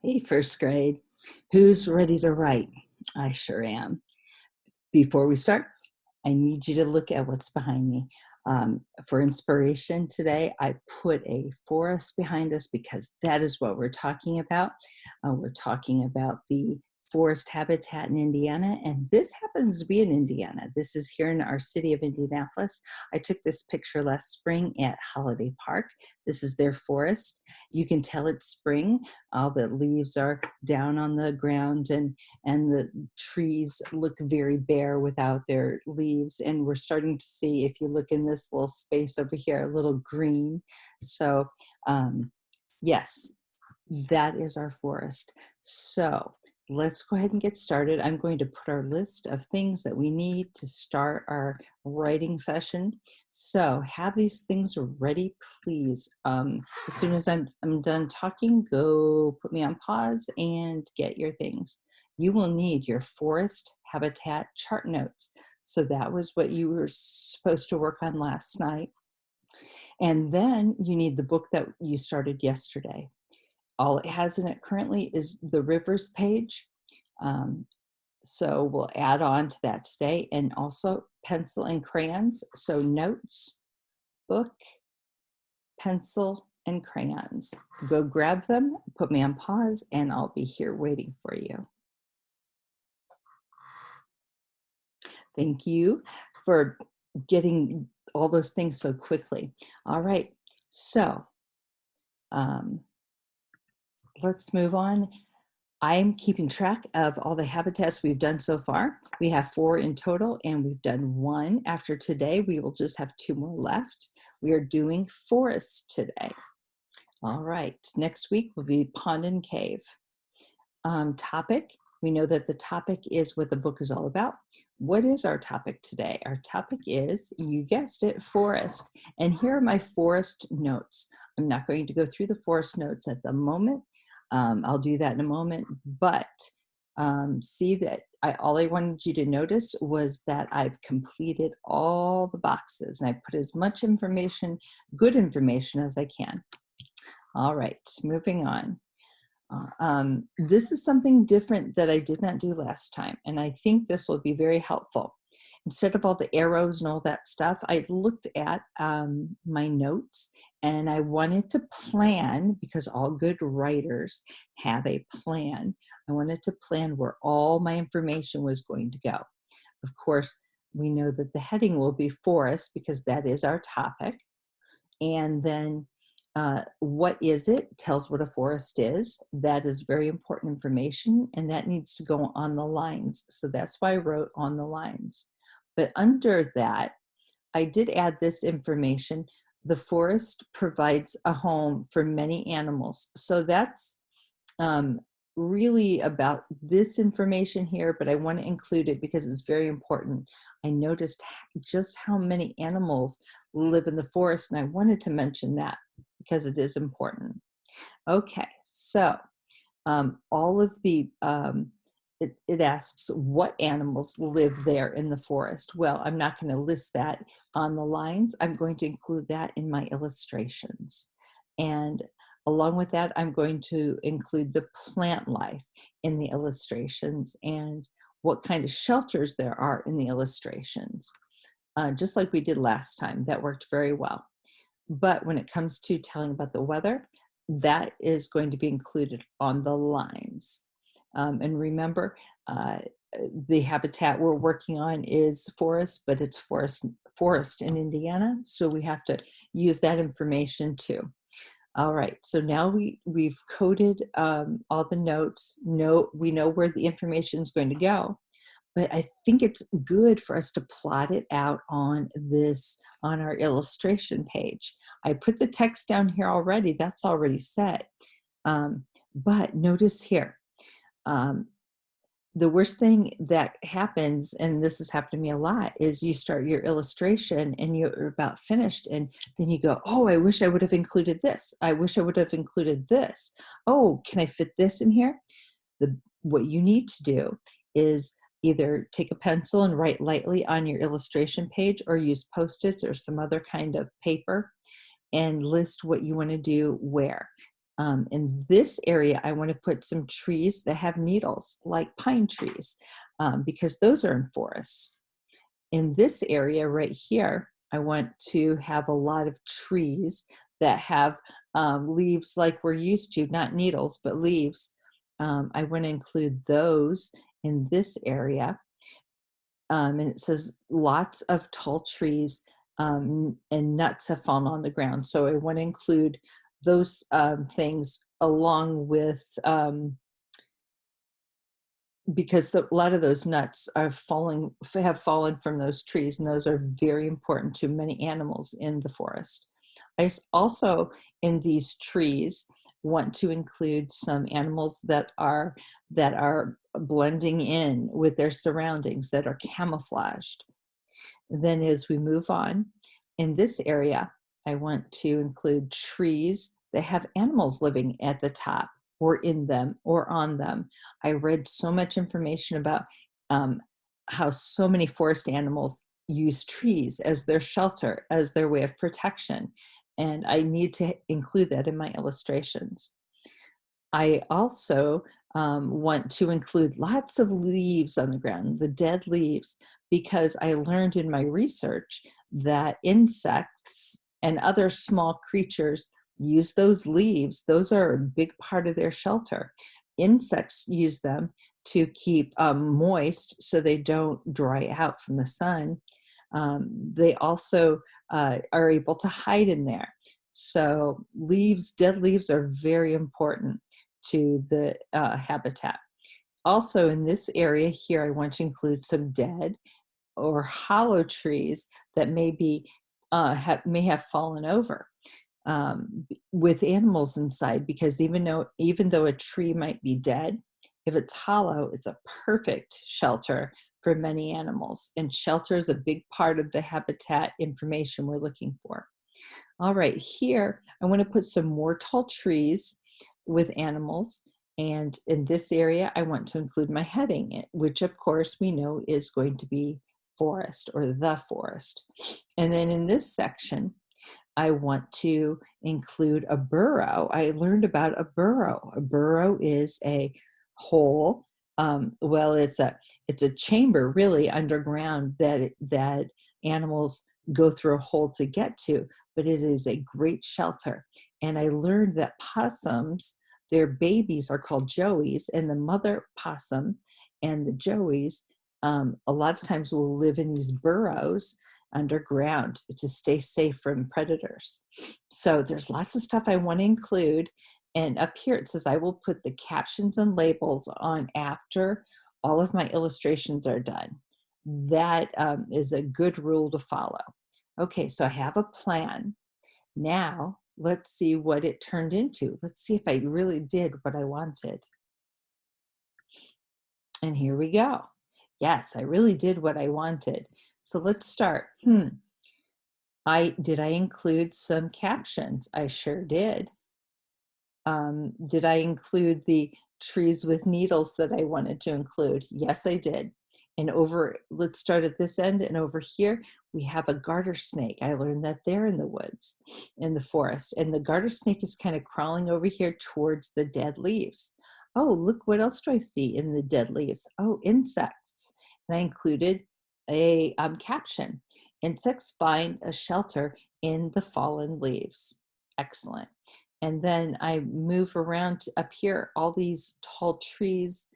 Hey, first grade. Who's ready to write? I sure am. Before we start, I need you to look at what's behind me. For inspiration today, I put a forest behind us because that is what we're talking about. We're talking about the forest habitat in Indiana, and this happens to be in Indiana. This is here in our city of Indianapolis. I took this picture last spring at Holiday Park. This is their forest. You can tell it's spring. All the leaves are down on the ground, and the trees look very bare without their leaves. And we're starting to see, if you look in this little space over here, a little green. So yes, that is our forest. So let's go ahead and get started. I'm going to put our list of things that we need to start our writing session. So have these things ready, please. As soon as I'm done talking, go put me on pause and get your things. You will need your forest habitat chart notes. So that was what you were supposed to work on last night. And then you need the book that you started yesterday. All it has in it currently is the rivers page. So we'll add on to that today, and also pencil and crayons. So notes, book, pencil, and crayons. Go grab them, put me on pause, and I'll be here waiting for you. Thank you for getting all those things so quickly. All right, so let's move on. I'm keeping track of all the habitats we've done so far. We have 4 in total, and we've done 1. After today, we will just have 2 more left. We are doing forest today. All right, next week will be pond and cave. Topic, we know that the topic is what the book is all about. What is our topic today? Our topic is, you guessed it, forest. And here are my forest notes. I'm not going to go through the forest notes at the moment. I'll do that in a moment, but see that all I wanted you to notice was that I've completed all the boxes, and I put as much information, good information, as I can. All right, moving on. This is something different that I did not do last time, and I think this will be very helpful. Instead of all the arrows and all that stuff, I looked at my notes, and I wanted to plan, because all good writers have a plan. I wanted to plan where all my information was going to go. Of course, we know that the heading will be forest because that is our topic. And then what is it tells what a forest is. That is very important information, and that needs to go on the lines. So that's why I wrote on the lines. But under that, I did add this information. The forest provides a home for many animals. So that's really about this information here, but I want to include it because it's very important. I noticed just how many animals live in the forest, and I wanted to mention that because it is important. Okay, so all of the, it asks what animals live there in the forest. Well, I'm not going to list that on the lines. I'm going to include that in my illustrations. And along with that, I'm going to include the plant life in the illustrations and what kind of shelters there are in the illustrations. Just like we did last time, that worked very well. But when it comes to telling about the weather, that is going to be included on the lines. And remember, the habitat we're working on is forest, but it's forest in Indiana, so we have to use that information too. All right, so now we've coded all the notes. We know where the information is going to go, but I think it's good for us to plot it out on our illustration page. I put the text down here already. That's already set. But notice here, the worst thing that happens, and this has happened to me a lot, is you start your illustration and you're about finished, and then you go, oh, I wish I would have included this. I wish I would have included this. Oh, can I fit this in here? What you need to do is either take a pencil and write lightly on your illustration page, or use Post-its or some other kind of paper and list what you want to do where. In this area, I want to put some trees that have needles, like pine trees, because those are in forests. In this area right here, I want to have a lot of trees that have leaves like we're used to, not needles, but leaves. I want to include those in this area. And it says lots of tall trees and nuts have fallen on the ground. So I want to include those things along with because a lot of those nuts are have fallen from those trees, and those are very important to many animals in the forest. Also, in these trees, want to include some animals that are blending in with their surroundings, that are camouflaged. Then as we move on, in this area, I want to include trees that have animals living at the top or in them or on them. I read so much information about um, how so many forest animals use trees as their shelter, as their way of protection. And I need to include that in my illustrations. I also want to include lots of leaves on the ground, the dead leaves, because I learned in my research that insects and other small creatures use those leaves. Those are a big part of their shelter. Insects use them to keep moist so they don't dry out from the sun. They also are able to hide in there. So leaves, dead leaves are very important to the habitat. Also in this area here, I want to include some dead or hollow trees that may have fallen over with animals inside, because even though a tree might be dead, if it's hollow, it's a perfect shelter for many animals. And shelter is a big part of the habitat information we're looking for. All right, here I want to put some more tall trees with animals. And in this area, I want to include my heading, which of course we know is going to be forest or the forest. And then in this section, I want to include a burrow. I learned about a burrow. A burrow is a hole. Well, it's a chamber really underground that animals go through a hole to get to, but it is a great shelter. And I learned that possums, their babies are called joeys, and the mother possum and the joeys a lot of times will live in these burrows underground to stay safe from predators. So there's lots of stuff I want to include. And up here it says I will put the captions and labels on after all of my illustrations are done. That is a good rule to follow. Okay, so I have a plan. Now let's see what it turned into. Let's see if I really did what I wanted. And here we go. Yes, I really did what I wanted. So let's start. Did I include some captions? I sure did. Did I include the trees with needles that I wanted to include? Yes, I did. And let's start at this end, and over here, we have a garter snake. I learned that they're in the woods, in the forest. And the garter snake is kind of crawling over here towards the dead leaves. Oh, look, what else do I see in the dead leaves? Oh, insects. And I included a caption. Insects find a shelter in the fallen leaves. Excellent. And then I move around up here, all these tall trees,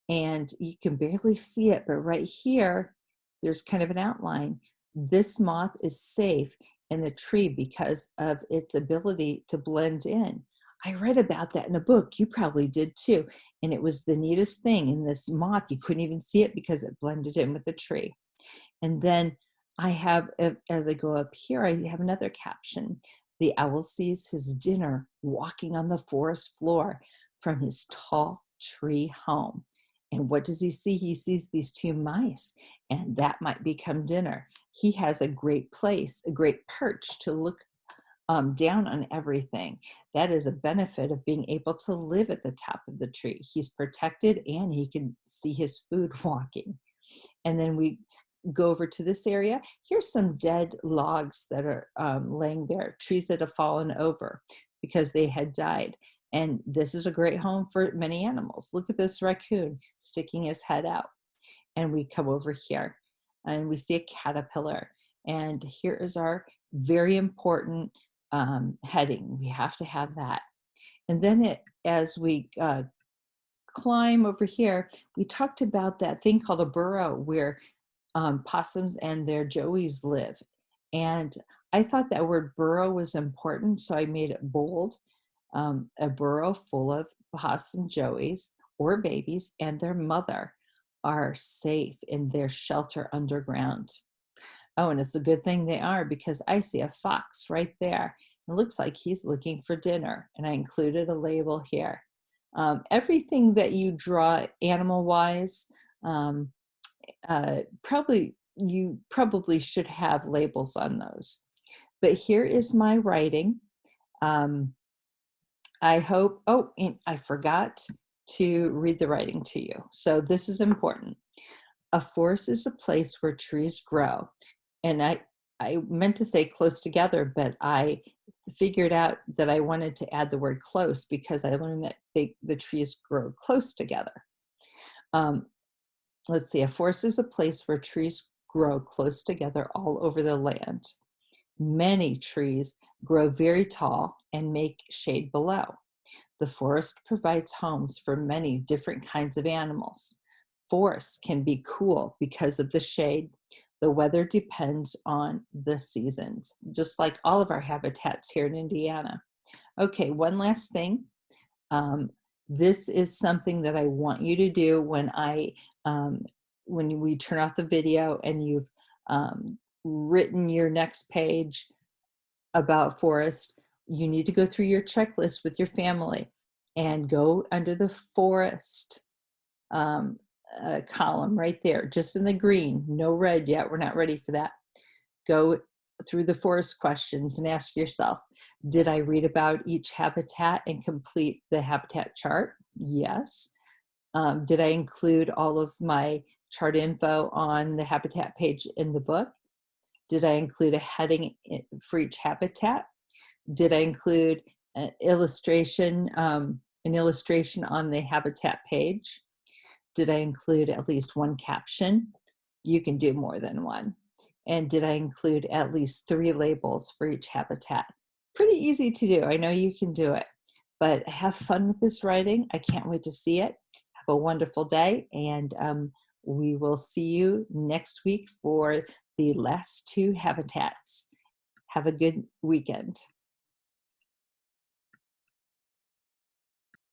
and you can barely see it, but right here, there's kind of an outline. This moth is safe in the tree because of its ability to blend in. I read about that in a book. You probably did too. And it was the neatest thing. In this moth, you couldn't even see it because it blended in with the tree. And then I have, as I go up here, I have another caption. The owl sees his dinner walking on the forest floor from his tall tree home. And what does he see? He sees these two mice, and that might become dinner. He has a great place, a great perch to look down on everything. That is a benefit of being able to live at the top of the tree. He's protected and he can see his food walking. And then we go over to this area. Here's some dead logs that are laying there, trees that have fallen over because they had died. And this is a great home for many animals. Look at this raccoon sticking his head out. And we come over here and we see a caterpillar. And here is our very important heading. We have to have that. And then as we climb over here, we talked about that thing called a burrow where possums and their joeys live. And I thought that word burrow was important, so I made it bold. A burrow full of possum joeys or babies and their mother are safe in their shelter underground. Oh, and it's a good thing they are because I see a fox right there. It looks like he's looking for dinner, and I included a label here. Everything that you draw animal-wise, um, you probably should have labels on those. But here is my writing. I hope, oh, and I forgot to read the writing to you. So this is important. A forest is a place where trees grow. And I meant to say close together, but I figured out that I wanted to add the word close because I learned that the trees grow close together. Let's see, a forest is a place where trees grow close together all over the land. Many trees grow very tall and make shade below. The forest provides homes for many different kinds of animals. Forests can be cool because of the shade. The weather depends on the seasons, just like all of our habitats here in Indiana. Okay, one last thing. This is something that I want you to do when we turn off the video and you've written your next page about forest. You need to go through your checklist with your family and go under the forest column right there, just in the green, no red yet. We're not ready for that. Go through the forest questions and ask yourself, did I read about each habitat and complete the habitat chart? Yes. Did I include all of my chart info on the habitat page in the book? Did I include a heading for each habitat? Did I include an illustration on the habitat page? Did I include at least one caption? You can do more than one. And did I include at least 3 labels for each habitat? Pretty easy to do. I know you can do it, but have fun with this writing. I can't wait to see it. Have a wonderful day, and we will see you next week for the last 2 habitats. Have a good weekend.